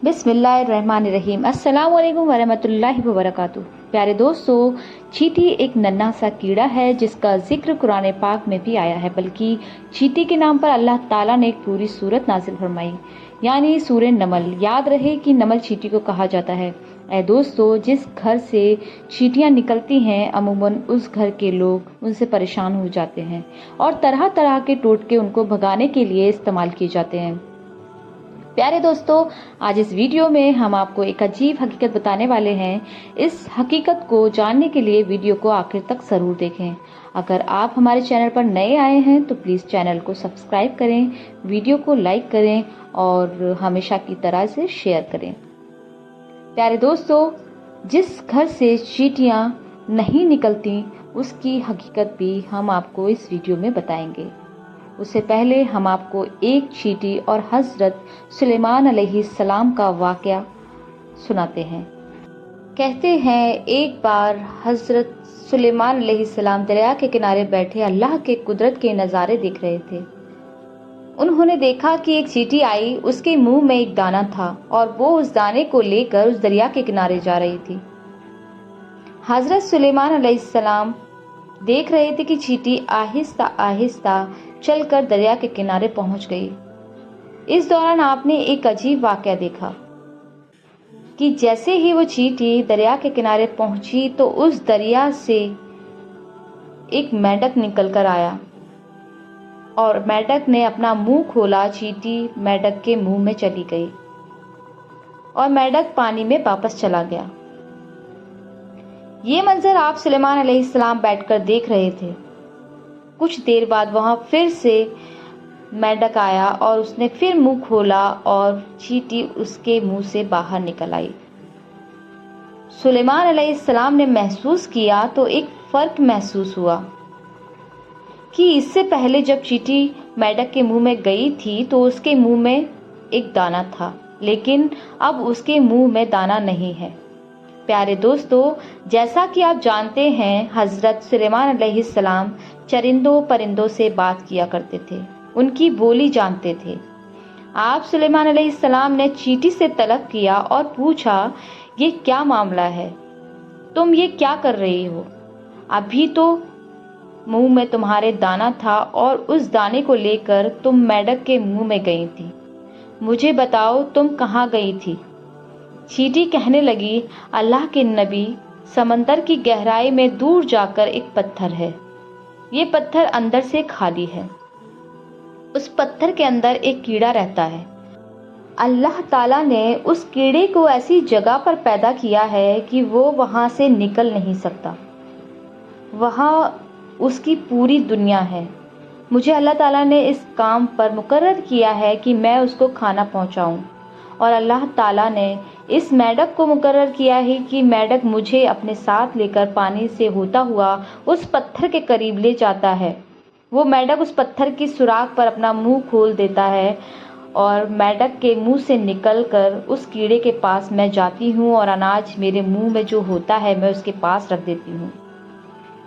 बिस्मिल्लाहिर्रहमानिर्रहीम। अस्सलाम वालेकुम वरहमतुल्लाहि वबरकातुहू। प्यारे दोस्तों, चींटी एक नन्हा सा कीड़ा है जिसका जिक्र कुरान पाक में भी आया है, बल्कि चींटी के नाम पर अल्लाह ताला ने एक पूरी सूरत नाजिल फरमाई, यानी सूरह नमल। याद रहे कि नमल चींटी को कहा जाता है। ऐ दोस्तों, जिस घर से चींटियां निकलती हैं, अमूमन उस घर के लोग उनसे परेशान हो जाते हैं और तरह तरह के टोटके उनको भगाने के लिए इस्तेमाल किए जाते हैं। प्यारे दोस्तों, आज इस वीडियो में हम आपको एक अजीब हकीकत बताने वाले हैं। इस हकीकत को जानने के लिए वीडियो को आखिर तक जरूर देखें। अगर आप हमारे चैनल पर नए आए हैं तो प्लीज़ चैनल को सब्सक्राइब करें, वीडियो को लाइक करें और हमेशा की तरह से शेयर करें। प्यारे दोस्तों, जिस घर से चींटियां नहीं निकलती उसकी हकीकत भी हम आपको इस वीडियो में बताएंगे। उससे पहले हम आपको एक चींटी और हजरत सुलेमान अलैहिस्सलाम का वाकया सुनाते हैं। कहते हैं, एक बार हजरत सुलेमान अलैहिस्सलाम दरिया के किनारे बैठे अल्लाह के कुदरत के नज़ारे देख रहे थे। उन्होंने देखा कि एक चींटी आई, उसके मुंह में एक दाना था और वो उस दाने को लेकर उस दरिया के किनारे जा रही थी। हजरत सुलेमान अलैहिस्सलाम देख रहे थे कि चींटी आहिस्ता आहिस्ता चलकर दरिया के किनारे पहुंच गई। इस दौरान आपने एक अजीब वाकया देखा कि जैसे ही वो चींटी दरिया के किनारे पहुंची तो उस दरिया से एक मेंढक निकल कर आया और मेंढक ने अपना मुंह खोला। चींटी मेंढक के मुंह में चली गई और मेंढक पानी में वापस चला गया। ये मंजर आप सुलेमान अलैहिस्सलाम बैठकर देख रहे थे। कुछ देर बाद वहां फिर से मेंढक आया और उसने फिर मुंह खोला और चींटी उसके मुंह से बाहर निकल आई। सुलेमान अलैहिस्सलाम ने महसूस किया तो एक फर्क महसूस हुआ कि इससे पहले जब चींटी मेंढक के मुंह में गई थी तो उसके मुंह में एक दाना था, लेकिन अब उसके मुंह में दाना नहीं है। प्यारे दोस्तों, जैसा कि आप जानते हैं, हजरत सुलेमान अलैहिस्सलाम चरिंदों परिंदों से बात किया करते थे, उनकी बोली जानते थे। आप सुलेमान अलैहिस्सलाम ने चींटी से तलब किया और पूछा, ये क्या मामला है? तुम ये क्या कर रही हो? अभी तो मुंह में तुम्हारे दाना था और उस दाने को लेकर तुम मेंढक के मुंह में गई थी। मुझे बताओ, तुम कहाँ गई थी? चींटी कहने लगी, अल्लाह के नबी, समंदर की गहराई में दूर जाकर एक पत्थर है। ये पत्थर अंदर से खाली है। उस पत्थर के अंदर एक कीड़ा रहता है। अल्लाह ताला ने उस कीड़े को ऐसी जगह पर पैदा किया है कि वो वहां से निकल नहीं सकता। वहां उसकी पूरी दुनिया है। मुझे अल्लाह ताला ने इस काम पर मुकर्रर किया है कि मैं उसको खाना पहुंचाऊं, और अल्लाह ताला ने इस मेंढक को मुकर्रर किया है कि मेंढक मुझे अपने साथ लेकर पानी से होता हुआ उस पत्थर के करीब ले जाता है। वो मेंढक उस पत्थर की सुराख पर अपना मुंह खोल देता है और मेंढक के मुंह से निकलकर उस कीड़े के पास मैं जाती हूँ और अनाज मेरे मुंह में जो होता है मैं उसके पास रख देती हूँ।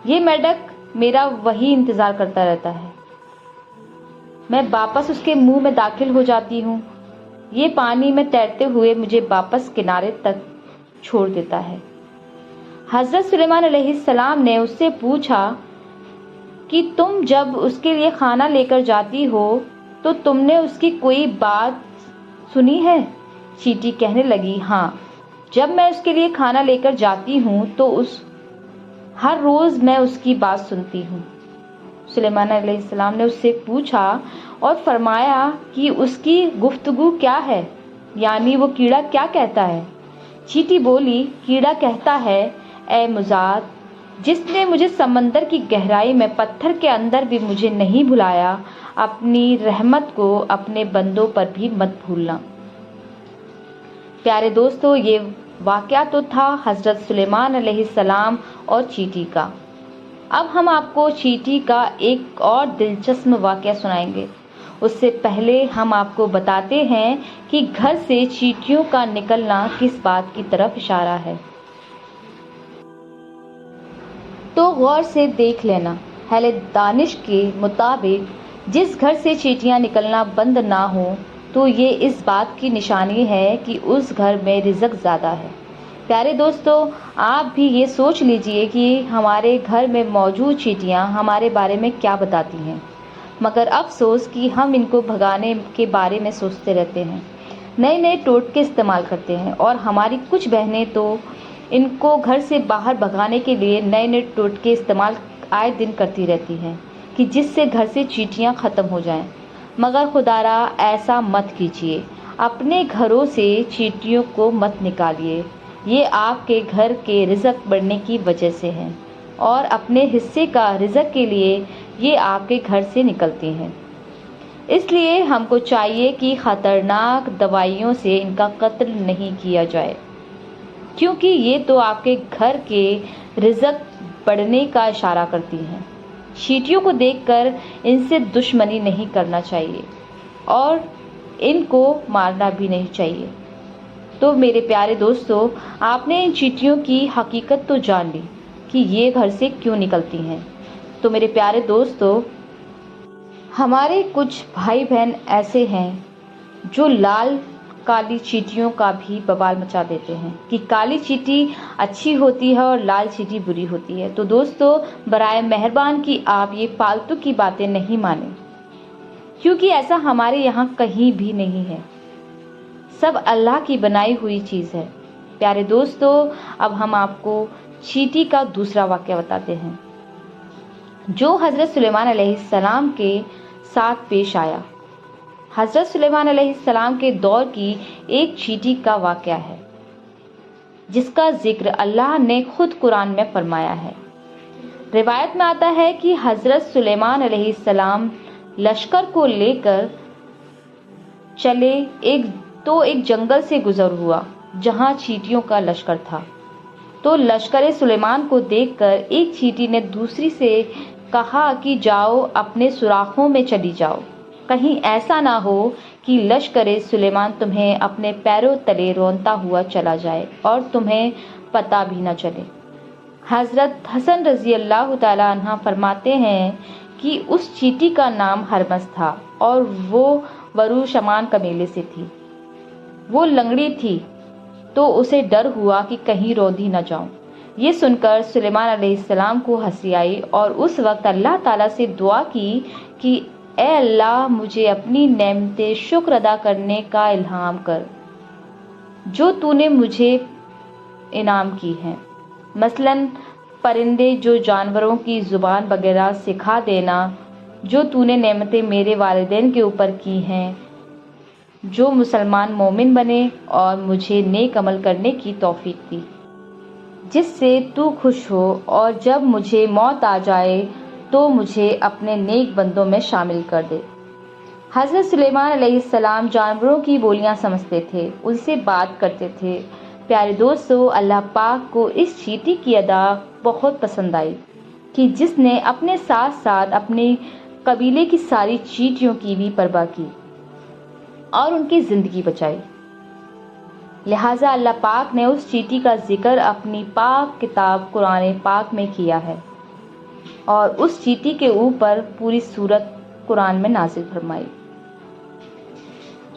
ये मेंढक मेरा वही इंतजार करता रहता है। मैं वापस उसके मुंह में दाखिल हो जाती हूँ। ये पानी में तैरते हुए मुझे वापस किनारे तक छोड़ देता है। हजरत सुलेमान अलैहिस्सलाम ने उससे पूछा कि तुम जब उसके लिए खाना लेकर जाती हो तो तुमने उसकी कोई बात सुनी है? चींटी कहने लगी, हाँ, जब मैं उसके लिए खाना लेकर जाती हूँ तो हर रोज मैं उसकी बात सुनती हूँ। सुलेमान अलैहिस्सलाम ने उससे पूछा और फरमाया कि उसकी गुफ्तगू क्या है, यानी वो कीड़ा क्या कहता है? चींटी बोली, कीड़ा कहता है, ए मुजाद, जिसने मुझे समंदर की गहराई में पत्थर के अंदर भी मुझे नहीं भुलाया, अपनी रहमत को अपने बंदों पर भी मत भूलना। प्यारे दोस्तों, ये वाकया तो था हजरत सुलेमान अलैहिस्सलाम और चींटी का। अब हम आपको चींटी का एक और दिलचस्प वाकया सुनाएंगे। उससे पहले हम आपको बताते हैं कि घर से चींटियों का निकलना किस बात की तरफ इशारा है। तो गौर से देख लेना। अहले दानिश के मुताबिक जिस घर से चींटियां निकलना बंद ना हो تو یہ اس بات کی نشانی ہے کہ اس گھر میں رزق زیادہ ہے۔ پیارے دوستو، آپ بھی یہ سوچ لیجئے کہ ہمارے گھر میں موجود چیٹیاں ہمارے بارے میں کیا بتاتی ہیں، مگر افسوس کہ ہم ان کو بھگانے کے بارے میں سوچتے رہتے ہیں، نئے نئے ٹوٹکے استعمال کرتے ہیں، اور ہماری کچھ بہنیں تو ان کو گھر سے باہر بھگانے کے لیے نئے نئے ٹوٹکے استعمال آئے دن کرتی رہتی ہیں کہ جس سے گھر سے چیٹیاں ختم ہو جائیں۔ مگر خدارا ایسا مت کیجیے، اپنے گھروں سے چیٹیوں کو مت نکالیے، یہ آپ کے گھر کے رزق بڑھنے کی وجہ سے ہیں، اور اپنے حصے کا رزق کے لیے یہ آپ کے گھر سے نکلتی ہیں۔ اس لیے ہم کو چاہیے کہ خطرناک دوائیوں سے ان کا قتل نہیں کیا جائے، کیونکہ یہ تو آپ کے گھر کے رزق بڑھنے کا اشارہ کرتی ہیں۔ چیٹیوں کو دیکھ کر ان سے دشمنی نہیں کرنا چاہیے اور ان کو مارنا بھی نہیں چاہیے۔ تو میرے پیارے دوستو، آپ نے ان چیٹیوں کی حقیقت تو جان لی کہ یہ گھر سے کیوں نکلتی ہیں۔ تو میرے پیارے دوستو، ہمارے کچھ بھائی بہن ایسے ہیں جو لال کالی چیٹیوں کا بھی بوال مچا دیتے ہیں کہ کالی چیٹی اچھی ہوتی ہے اور لال چیٹی بری ہوتی ہے۔ تو دوستو، برائے مہربان کہ آپ یہ فالتو کی باتیں نہیں مانیں، کیونکہ ایسا ہمارے یہاں کہیں بھی نہیں ہے، سب اللہ کی بنائی ہوئی چیز ہے۔ پیارے دوستو، اب ہم آپ کو چیٹی کا دوسرا واقعہ بتاتے ہیں جو حضرت سلیمان علیہ السلام کے ساتھ پیش آیا۔ حضرت سلیمان علیہ السلام کے دور کی ایک چیٹی کا واقعہ ہے جس کا ذکر اللہ نے خود قرآن میں فرمایا ہے۔ روایت میں آتا ہے کہ حضرت سلیمان علیہ السلام لشکر کو لے کر چلے تو ایک جنگل سے گزر ہوا جہاں چیٹیوں کا لشکر تھا۔ تو لشکر سلیمان کو دیکھ کر ایک چیٹی نے دوسری سے کہا کہ جاؤ اپنے سوراخوں میں چلی جاؤ، کہیں ایسا نہ ہو کہ لشکر سلیمان تمہیں اپنے پیروں تلے رونتا ہوا چلا جائے اور تمہیں پتہ بھی نہ چلے۔ حضرت حسن رضی اللہ تعالیٰ عنہ فرماتے ہیں کہ اس چیٹی کا نام ہرمس تھا اور وہ وروشمان قبیلے سے تھی۔ وہ لنگڑی تھی تو اسے ڈر ہوا کہ کہیں روندھی نہ جاؤں۔ یہ سن کر سلیمان علیہ السلام کو ہنسی آئی اور اس وقت اللہ تعالیٰ سے دعا کی کہ اے اللہ، مجھے اپنی نعمت شکر ادا کرنے کا الہام کر جو تو نے مجھے انعام کی ہیں، مثلاً پرندے جو جانوروں کی زبان وغیرہ سکھا دینا، جو تو نے نعمتیں میرے والدین کے اوپر کی ہیں، جو مسلمان مومن بنے اور مجھے نیک عمل کرنے کی توفیق دی جس سے تو خوش ہو، اور جب مجھے موت آ جائے تو مجھے اپنے نیک بندوں میں شامل کر دے۔ حضرت سلیمان علیہ السلام جانوروں کی بولیاں سمجھتے تھے، ان سے بات کرتے تھے۔ پیارے دوستو، اللہ پاک کو اس چیٹی کی ادا بہت پسند آئی کہ جس نے اپنے ساتھ ساتھ اپنے قبیلے کی ساری چیٹیوں کی بھی پرواہ کی اور ان کی زندگی بچائی۔ لہٰذا اللہ پاک نے اس چیٹی کا ذکر اپنی پاک کتاب قرآن پاک میں کیا ہے اور اس چیٹی کے اوپر پوری سورت قرآن میں نازل فرمائی۔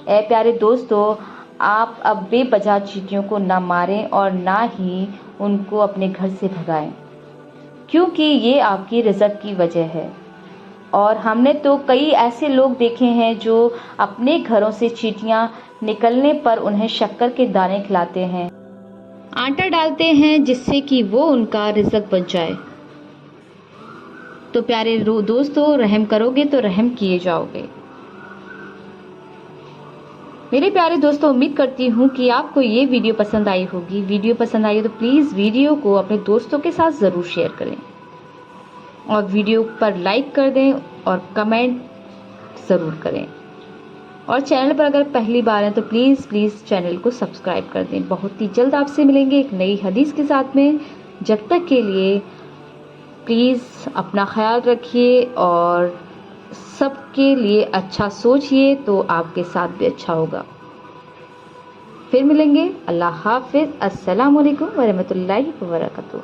اے پیارے دوستو، آپ اب بے وجہ چیٹیوں کو نہ ماریں اور نہ ہی ان کو اپنے گھر سے بھگائیں، کیونکہ یہ آپ کی رزق کی وجہ ہے۔ اور ہم نے تو کئی ایسے لوگ دیکھے ہیں جو اپنے گھروں سے چیٹیاں نکلنے پر انہیں شکر کے دانے کھلاتے ہیں، آٹا ڈالتے ہیں جس سے کہ وہ ان کا رزق بن جائے۔ تو پیارے دوستو، رحم کرو گے تو رحم کیے جاؤ گے۔ میرے پیارے دوستو، امید کرتی ہوں کہ آپ کو یہ ویڈیو پسند آئی ہوگی۔ ویڈیو پسند آئی تو پلیز ویڈیو کو اپنے دوستوں کے ساتھ ضرور شیئر کریں اور ویڈیو پر لائک کر دیں اور کمنٹ ضرور کریں، اور چینل پر اگر پہلی بار ہیں تو پلیز چینل کو سبسکرائب کر دیں۔ بہت ہی جلد آپ سے ملیں گے ایک نئی حدیث کے ساتھ میں۔ جب تک کے لیے پلیز اپنا خیال رکھیے اور سب کے لیے اچھا سوچئے تو آپ کے ساتھ بھی اچھا ہوگا۔ پھر ملیں گے۔ اللہ حافظ۔ السلام علیکم ورحمۃ اللہ وبرکاتہ۔